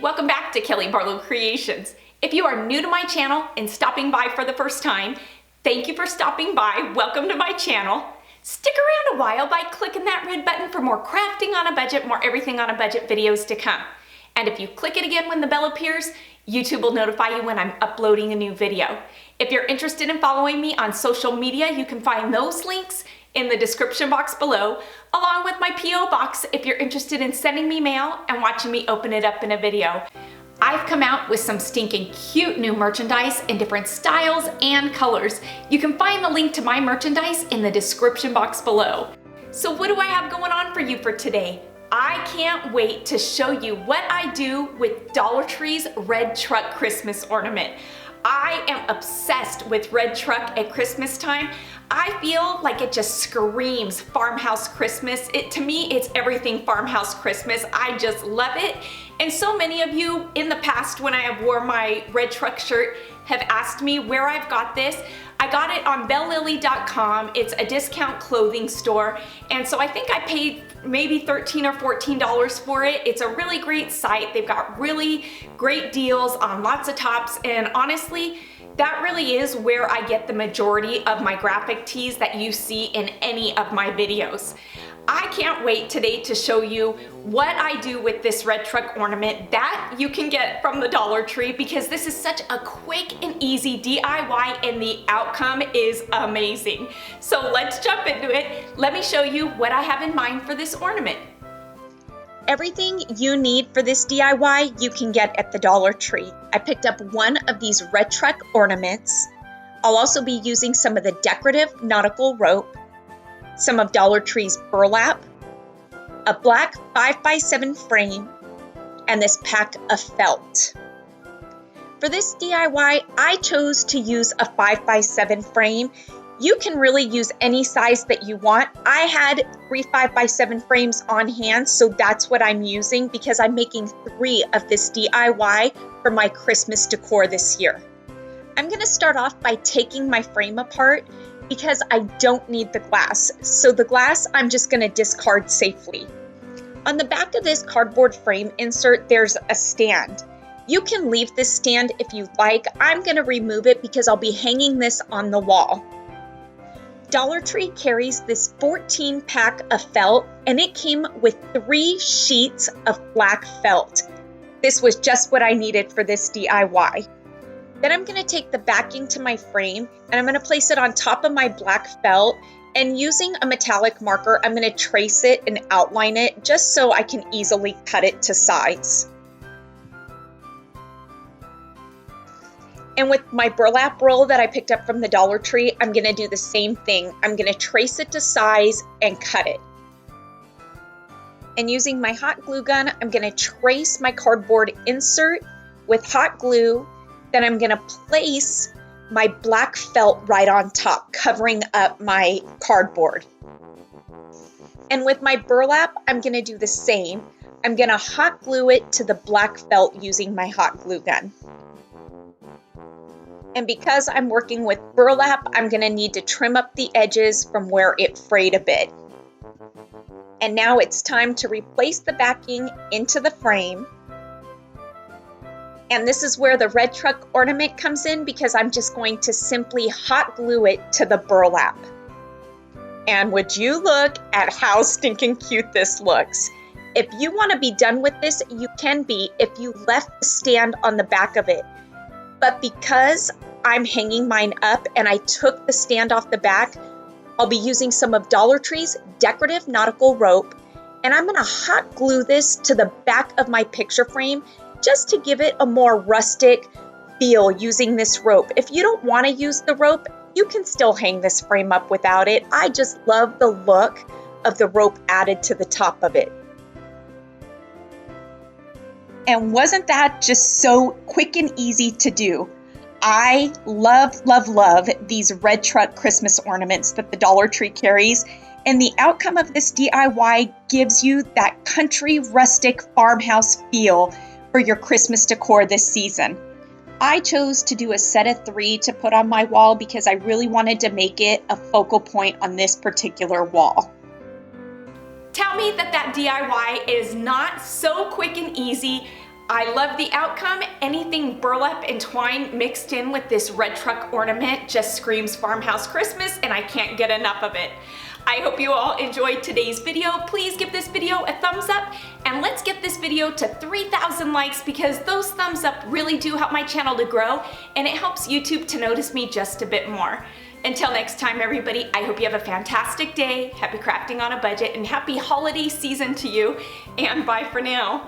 welcome back to Kelly Barlow Creations. If you are new to my channel and stopping by for the first time, thank you for stopping by. Welcome to my channel. Stick around a while by clicking that red button for more crafting on a budget, more everything on a budget videos to come. And if you click it again when the bell appears, YouTube will notify you when I'm uploading a new video. If you're interested in following me on social media, you can find those links in the description box below, along with my P.O. box if you're interested in sending me mail and watching me open it up in a video. I've come out with some stinking cute new merchandise in different styles and colors. You can find the link to my merchandise in the description box below. So what do I have going on for you for today? I can't wait to show you what I do with Dollar Tree's Red Truck Christmas ornament. I am obsessed with red truck at Christmas time. I feel like it just screams farmhouse Christmas. To me, it's everything farmhouse Christmas. I just love it. And so many of you in the past when I have wore my red truck shirt have asked me where I've got this. I got it on belllily.com. It's a discount clothing store. And so I think I paid maybe $13 or $14 for it. It's a really great site. They've got really great deals on lots of tops. And honestly, that really is where I get the majority of my graphic tees that you see in any of my videos. I can't wait today to show you what I do with this red truck ornament that you can get from the Dollar Tree, because this is such a quick and easy DIY and the outcome is amazing. So let's jump into it. Let me show you what I have in mind for this ornament. Everything you need for this DIY you can get at the Dollar Tree. I picked up one of these red truck ornaments. I'll also be using some of the decorative nautical rope, some of Dollar Tree's burlap, a black 5x7 frame, and this pack of felt. For this DIY, I chose to use a 5x7 frame. You can really use any size that you want. I had 3 5x7 frames on hand, so that's what I'm using because I'm making 3 of this DIY for my Christmas decor this year. I'm gonna start off by taking my frame apart because I don't need the glass. So the glass I'm just gonna discard safely. On the back of this cardboard frame insert, there's a stand. You can leave this stand if you like. I'm gonna remove it because I'll be hanging this on the wall. Dollar Tree carries this 14 pack of felt, and it came with 3 sheets of black felt. This was just what I needed for this DIY. Then I'm going to take the backing to my frame and I'm going to place it on top of my black felt, and using a metallic marker I'm going to trace it and outline it just so I can easily cut it to size. And with my burlap roll that I picked up from the Dollar Tree, I'm going to do the same thing. I'm going to trace it to size and cut it. And using my hot glue gun, I'm going to trace my cardboard insert with hot glue. Then I'm going to place my black felt right on top, covering up my cardboard. And with my burlap, I'm going to do the same. I'm going to hot glue it to the black felt using my hot glue gun. And because I'm working with burlap, I'm going to need to trim up the edges from where it frayed a bit. And now it's time to replace the backing into the frame. And this is where the red truck ornament comes in because I'm just going to simply hot glue it to the burlap. And would you look at how stinking cute this looks? If you want to be done with this, you can be if you left the stand on the back of it. But because I'm hanging mine up and I took the stand off the back, I'll be using some of Dollar Tree's decorative nautical rope, and I'm going to hot glue this to the back of my picture frame just to give it a more rustic feel using this rope. If you don't want to use the rope, you can still hang this frame up without it. I just love the look of the rope added to the top of it. And wasn't that just so quick and easy to do? I love, love, love these red truck Christmas ornaments that the Dollar Tree carries. And the outcome of this DIY gives you that country rustic farmhouse feel for your Christmas decor this season. I chose to do a set of 3 to put on my wall because I really wanted to make it a focal point on this particular wall. Tell me that that DIY is not so quick and easy. I love the outcome. Anything burlap and twine mixed in with this red truck ornament just screams farmhouse Christmas, and I can't get enough of it. I hope you all enjoyed today's video. Please give this video a thumbs up, and let's get this video to 3,000 likes because those thumbs up really do help my channel to grow, and it helps YouTube to notice me just a bit more. Until next time, everybody, I hope you have a fantastic day, happy crafting on a budget, and happy holiday season to you, and bye for now.